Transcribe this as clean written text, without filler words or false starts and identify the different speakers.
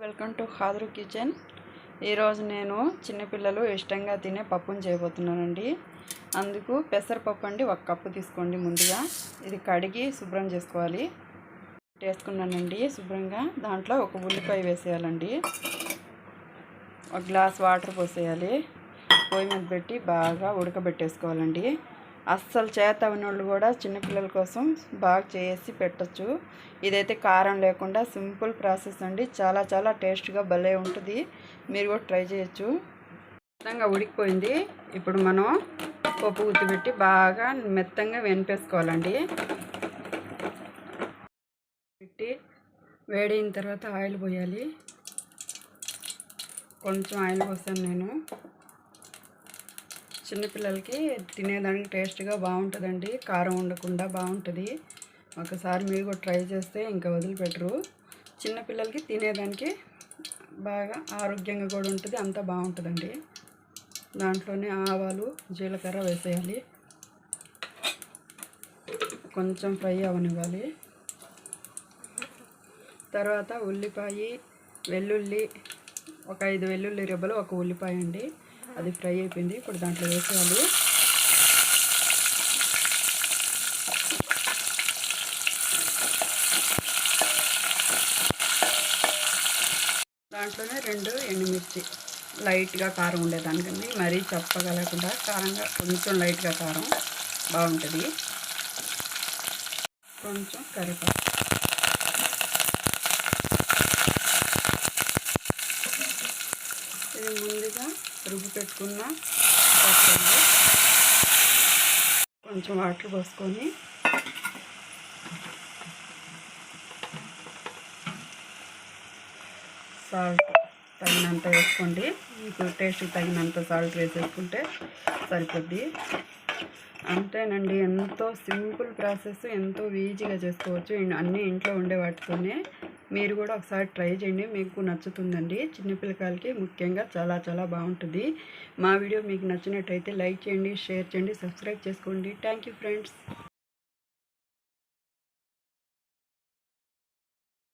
Speaker 1: Welcome to Khadar kitchen. ఈరోజు నేను చిన్నపిల్లలు ఇష్టంగా తినే పప్పును చేయబోతున్నానండి. అందుకు పెసరపప్పు అండి 1 కప్పు తీసుకోండి. ముందుగా ఇది కడిగి శుభ్రం చేసుకోవాలి. వేసుకున్నానండి శుభ్రంగా. దాంట్లో 1 ఉల్లిపాయ వేసేయాలండి. 1 గ్లాస్ వాటర్ పోసేయాలి. పొయ్యి మీద పెట్టి బాగా ఉడకబెట్టేసుకోవాలండి. అస్సలు చేత ఉన్నోళ్ళు కూడా చిన్నపిల్లల కోసం బాగా చేసి పెట్టచ్చు. ఇదైతే కారం లేకుండా సింపుల్ ప్రాసెస్ అండి. చాలా చాలా టేస్ట్గా భలే ఉంటుంది. మీరు కూడా ట్రై చేయొచ్చు. మెత్తంగా ఉడికిపోయింది. ఇప్పుడు మనం పప్పు గుత్తిపెట్టి బాగా మెత్తంగా వెనిపేసుకోవాలండి. పెట్టి వేడైన తర్వాత ఆయిల్ పోయాలి. కొంచెం ఆయిల్ పోసాను నేను. చిన్నపిల్లలకి తినేదానికి టేస్ట్గా బాగుంటుందండి. కారం ఉండకుండా బాగుంటుంది. ఒకసారి మీరు కూడా ట్రై చేస్తే ఇంకా వదిలిపెట్టరు. చిన్నపిల్లలకి తినేదానికి బాగా ఆరోగ్యంగా కూడా ఉంటుంది. అంతా బాగుంటుందండి. దాంట్లోనే ఆవాలు జీలకర్ర వేసేయాలి. కొంచెం ఫ్రై అవనివ్వాలి. తర్వాత ఉల్లిపాయ వెల్లుల్లి 5 వెల్లుల్లి రెబ్బలు 1 ఉల్లిపాయ అండి. అది ఫ్రై అయిపోయింది. ఇప్పుడు దాంట్లో వేసేయాలి. దాంట్లోనే 2 ఎండుమిర్చి లైట్గా కారం ఉండేదానికండి. మరీ చప్పగా లేకుండా కారంగా కొంచెం లైట్గా కారం బాగుంటుంది. కొంచెం కరివేపాకు. ఇది ముందుగా రుబ్బు పెట్టుకున్న పచ్చడి. కొంచెం వాటర్ పోసుకొని సాల్ట్ తగినంత వేసుకోండి. మీకు టేస్ట్కి తగినంత సాల్ట్ వేసేసుకుంటే సరిపోద్ది. అంతేనండి. ఎంతో సింపుల్ ప్రాసెస్, ఎంతో ఈజీగా చేసుకోవచ్చు. అన్నీ ఇంట్లో ఉండే వాటితోనే. మీరు కూడా ఒకసారి ట్రై చేయండి. మీకు నచ్చుతుందండి. చిన్నపిల్లకాయలకి ముఖ్యంగా చాలా చాలా బాగుంటుంది. మా వీడియో మీకు నచ్చినట్టయితే లైక్ చేయండి, షేర్ చేయండి, సబ్స్క్రైబ్ చేసుకోండి. Thank you friends.